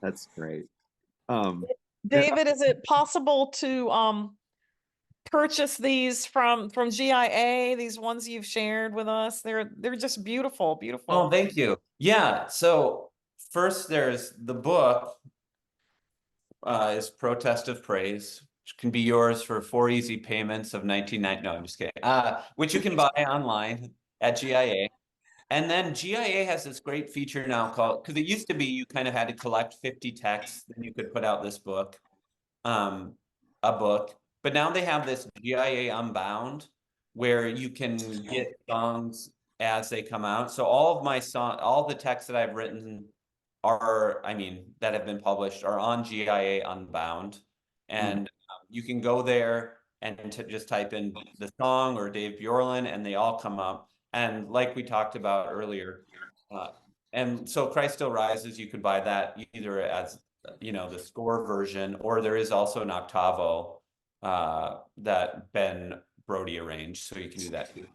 Speaker 1: That's great.
Speaker 5: David, is it possible to purchase these from GIA, these ones you've shared with us? They're just beautiful.
Speaker 2: Oh, thank you. Yeah. So first there's the book is Protest of Praise, which can be yours for 4 easy payments of $19.99. No, I'm just kidding. Which you can buy online at GIA. And then GIA has this great feature now called, because it used to be you kind of had to collect 50 texts, then you could put out this book, a book. But now they have this GIA Unbound, where you can get songs as they come out. So all the texts that I've written that have been published are on GIA Unbound. And you can go there and just type in the song or Dave Bjorlin, and they all come up. And like we talked about earlier, and so Christ Still Rises, you could buy that either as, the score version, or there is also an octavo that Ben Brody arranged, so you can do that too.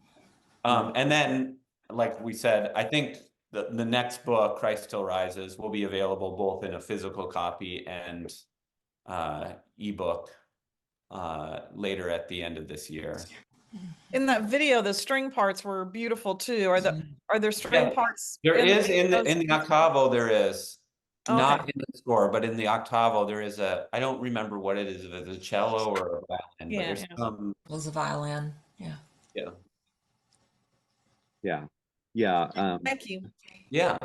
Speaker 2: And then, like we said, I think the next book, Christ Still Rises, will be available both in a physical copy and ebook later at the end of this year.
Speaker 5: In that video, the string parts were beautiful too. Are there string parts?
Speaker 2: There is in the octavo. There is not in the score, but in the octavo there is I don't remember what it is. If it's a cello or a violin, but there's some.
Speaker 4: It was a violin. Yeah.
Speaker 5: Thank you.
Speaker 2: Yeah,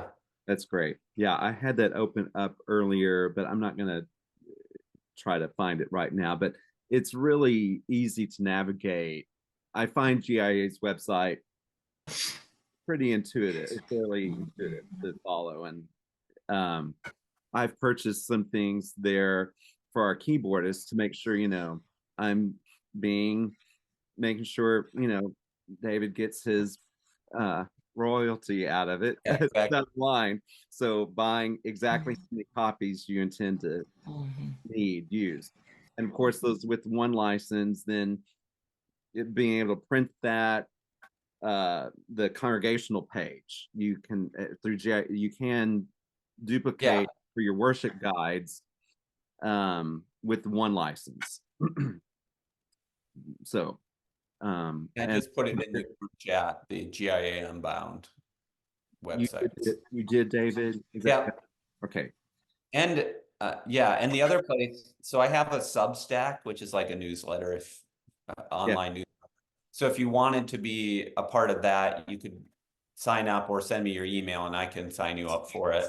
Speaker 1: That's great. Yeah, I had that open up earlier, but I'm not going to try to find it right now. But it's really easy to navigate. I find GIA's website pretty intuitive. It's fairly intuitive to follow. And I've purchased some things there for our keyboardists to make sure, I'm making sure, David gets his royalty out of it.
Speaker 2: Yeah, exactly.
Speaker 1: That's line. So buying exactly how many copies you intend to use. And of course, those with one license, then being able to print that, the congregational page, you can through GI, you can duplicate for your worship guides with one license. So
Speaker 2: I just put it in the group chat, the GIA Unbound website.
Speaker 1: You did, David?
Speaker 2: Yeah.
Speaker 1: Okay.
Speaker 2: And and the other place, so I have a Substack, which is like a newsletter, if online news. So if you wanted to be a part of that, you could sign up or send me your email and I can sign you up for it.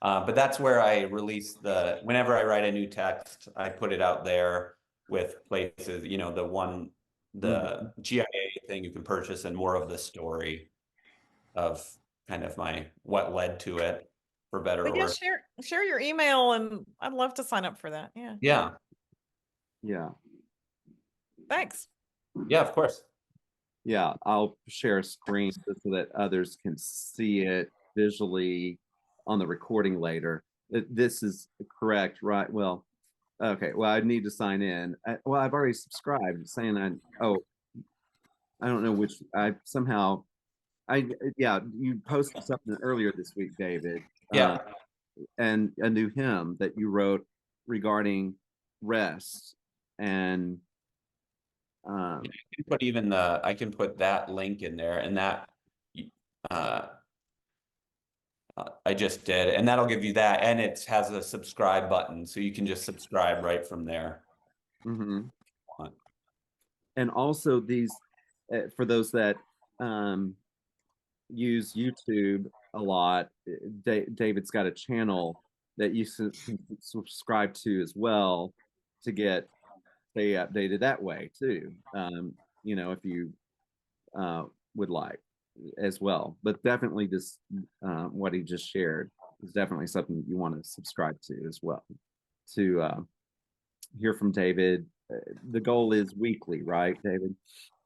Speaker 2: But that's where I release whenever I write a new text, I put it out there with places, the GIA thing you can purchase, and more of the story of kind of what led to it, for better or worse.
Speaker 5: Share your email, and I'd love to sign up for that.
Speaker 1: Yeah.
Speaker 5: Thanks.
Speaker 2: Yeah, of course.
Speaker 1: Yeah, I'll share a screen so that others can see it visually on the recording later. This is correct, right? Well, okay. Well, I need to sign in. I've already subscribed, saying I don't know which I somehow I yeah, you posted something earlier this week, David.
Speaker 2: Yeah.
Speaker 1: And a new hymn that you wrote regarding rest and um
Speaker 2: Put even I can put that link in there, and that uh I just did, and that'll give you that, and it has a subscribe button, so you can just subscribe right from there.
Speaker 1: mhm. And also these for those that um use YouTube a lot, David's got a channel that you can subscribe to as well to get stay updated that way too. You know, if you uh, would like as well. But definitely this what he just shared is definitely something you want to subscribe to as well. To hear from David. The goal is weekly, right, David?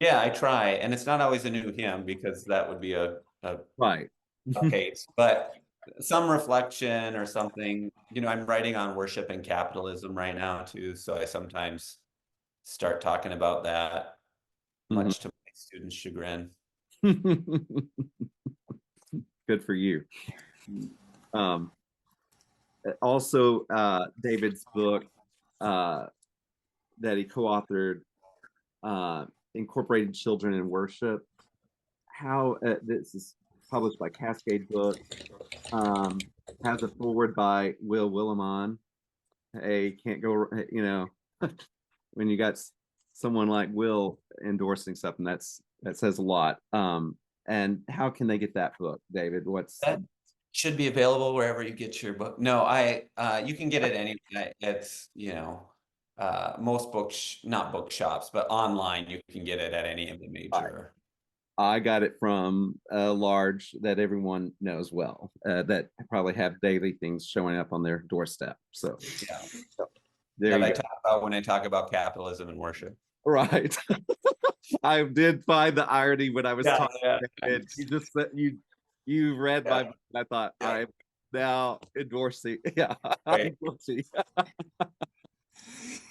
Speaker 2: Yeah, I try, and it's not always a new hymn because that would be a
Speaker 1: Right.
Speaker 2: case, but some reflection or something. You know, I'm writing on worship and capitalism right now too, so I sometimes start talking about that, much to my students' chagrin.
Speaker 1: Good for you. Um, Also, David's book that he co-authored, Incorporated Children in Worship. How this is published by Cascade Books. Has a foreword by Will Willimon. Hey, can't go, you know, when you got someone like Will endorsing something, that says a lot. And how can they get that book, David?
Speaker 2: That should be available wherever you get your book. No, you can get it anywhere. It's, you know, most books, not bookshops, but online, you can get it at any of the major.
Speaker 1: I got it from a large that everyone knows well, that probably have daily things showing up on their doorstep. So
Speaker 2: yeah,
Speaker 1: there you
Speaker 2: I
Speaker 1: go.
Speaker 2: talk about when I talk about capitalism and worship.
Speaker 1: Right. I did find the irony when I was talking. And you just you read my book, and I thought I'm now endorsing. Yeah, I'm guilty.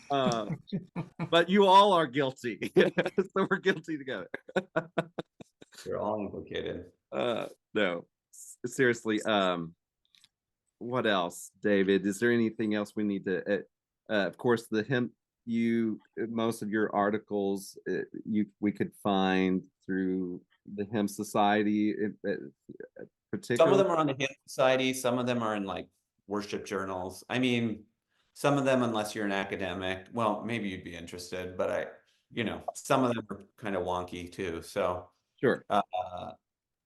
Speaker 1: But you all are guilty, so we're guilty together.
Speaker 2: You're all implicated.
Speaker 1: No, seriously. What else, David? Is there anything else we need to? Of course, the hymn. Most of your articles we could find through the Hymn Society, particularly.
Speaker 2: Some of them are on the Hymn Society. Some of them are in like worship journals. I mean, some of them, unless you're an academic, well, maybe you'd be interested, but you know, some of them are kind of wonky too. So
Speaker 1: sure.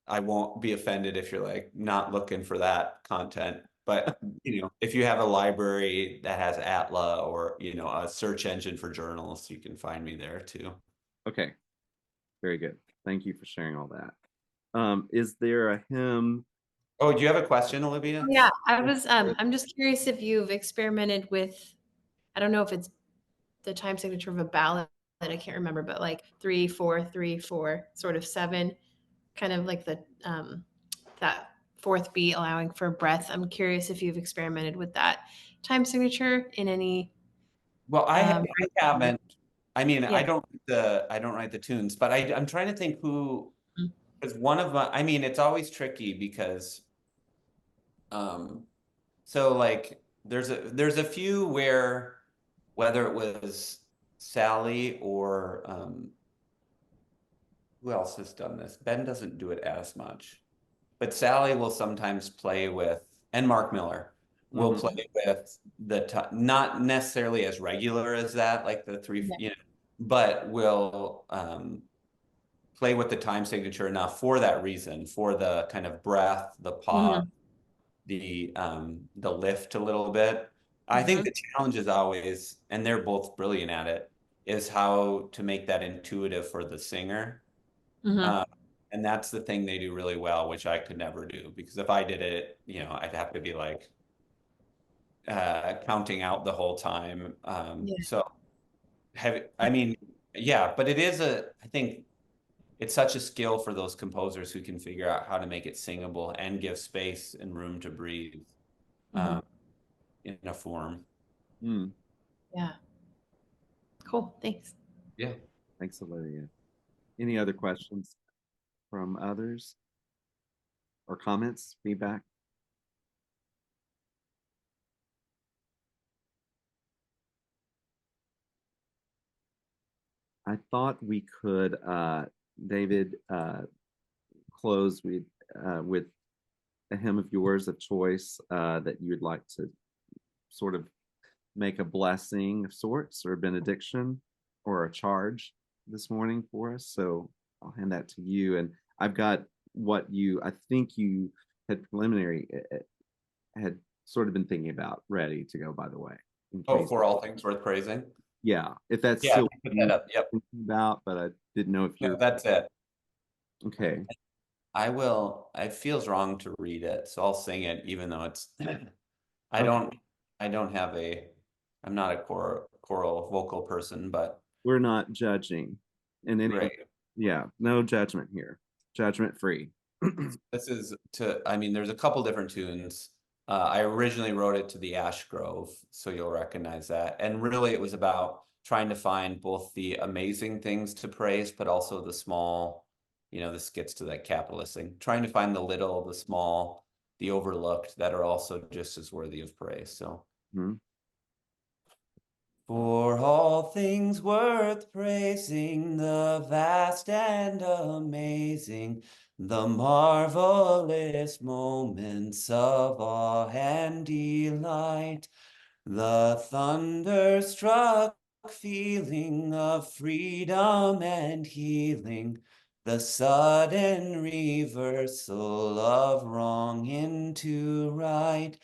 Speaker 2: I won't be offended if you're like not looking for that content. But you know, if you have a library that has Atla or you know a search engine for journals, you can find me there too.
Speaker 1: Okay, very good. Thank you for sharing all that. Is there a hymn?
Speaker 2: Oh, do you have a question, Olivia?
Speaker 6: Yeah, I was. I'm just curious if you've experimented with. I don't know if it's the time signature of a ballad. I can't remember, but like 3/4, 3/4, sort of 7, kind of like the that fourth beat allowing for breath. I'm curious if you've experimented with that time signature in any.
Speaker 2: Well, I haven't. I mean,
Speaker 6: Yeah.
Speaker 2: I don't write the tunes, but I'm trying to think who,
Speaker 6: Mhm.
Speaker 2: because one of my, I mean, it's always tricky because, so like there's a few where whether it was Sally or who else has done this? Ben doesn't do it as much, but Sally will sometimes play with, and Mark Miller will play with not necessarily as regular as that, like the three, you know, but will play with the time signature enough for that reason, for the kind of breath, the pause, the lift a little bit. I think the challenge is always, and they're both brilliant at it, is how to make that intuitive for the singer. And that's the thing they do really well, which I could never do, because if I did it, you know, I'd have to be like counting out the whole time. So I mean, yeah, but it is I think it's such a skill for those composers who can figure out how to make it singable and give space and room to breathe in a form.
Speaker 6: Yeah. Cool. Thanks.
Speaker 2: Yeah.
Speaker 1: Thanks, Olivia. Any other questions from others or comments, feedback? I thought we could, David, close with a hymn of yours of choice that you would like to sort of make a blessing of sorts or a benediction or a charge this morning for us. So I'll hand that to you. And I've got what I think you had preliminary had sort of been thinking about ready to go, by the way.
Speaker 2: Oh, for all things worth praising.
Speaker 1: Yeah, if that's
Speaker 2: Yeah,
Speaker 1: still
Speaker 2: put that up. Yep.
Speaker 1: thinking about, but I didn't know if
Speaker 2: No,
Speaker 1: you're
Speaker 2: that's it.
Speaker 1: okay.
Speaker 2: I will. It feels wrong to read it, so I'll sing it, even though it's. I
Speaker 1: Okay.
Speaker 2: don't have a. I'm not a choral vocal person, but
Speaker 1: We're not judging in any.
Speaker 2: right.
Speaker 1: Yeah, no judgment here. Judgment free.
Speaker 2: This is to. I mean, there's a couple different tunes. I originally wrote it to the Ash Grove, so you'll recognize that. And really, it was about trying to find both the amazing things to praise, but also the small. This gets to that capitalist thing. Trying to find the little, the small, the overlooked that are also just as worthy of praise. So.
Speaker 1: Mhm.
Speaker 2: For all things worth praising, the vast and amazing, the marvelous moments of awe and delight, the thunderstruck feeling of freedom and healing, the sudden reversal of wrong into right,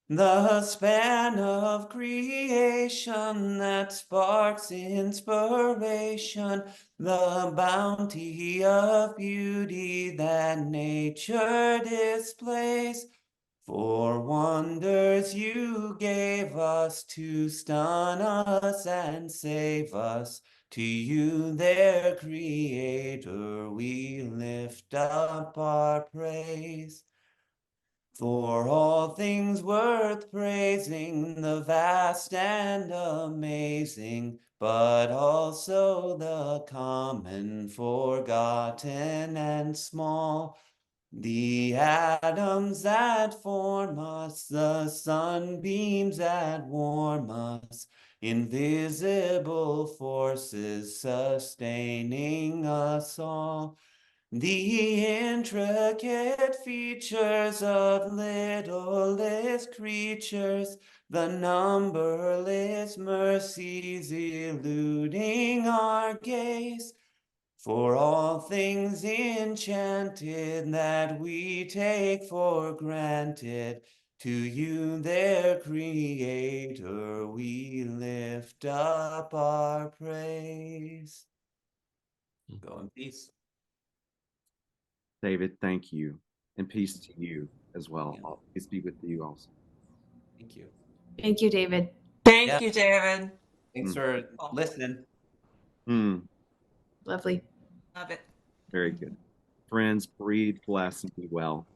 Speaker 2: the span of creation that sparks inspiration, the bounty of beauty that nature displays. For wonders you gave us to stun us and save us. To you, their Creator, we lift up our praise. For all things worth praising, the vast and amazing, but also the common, forgotten and small, the atoms that form us, the sunbeams that warm us, invisible forces sustaining us all. The intricate features of littlest creatures, the numberless mercies eluding our gaze, for all things enchanted that we take for granted, to you, their Creator, we lift up our praise. Go in peace.
Speaker 1: David, thank you. And peace to you as well.
Speaker 2: Yeah.
Speaker 1: Peace be with you also.
Speaker 2: Thank you.
Speaker 6: Thank you, David.
Speaker 4: Thank you, David.
Speaker 2: Thanks for listening.
Speaker 6: Lovely.
Speaker 4: Love it.
Speaker 1: Very good. Friends, breathe, bless, and be well.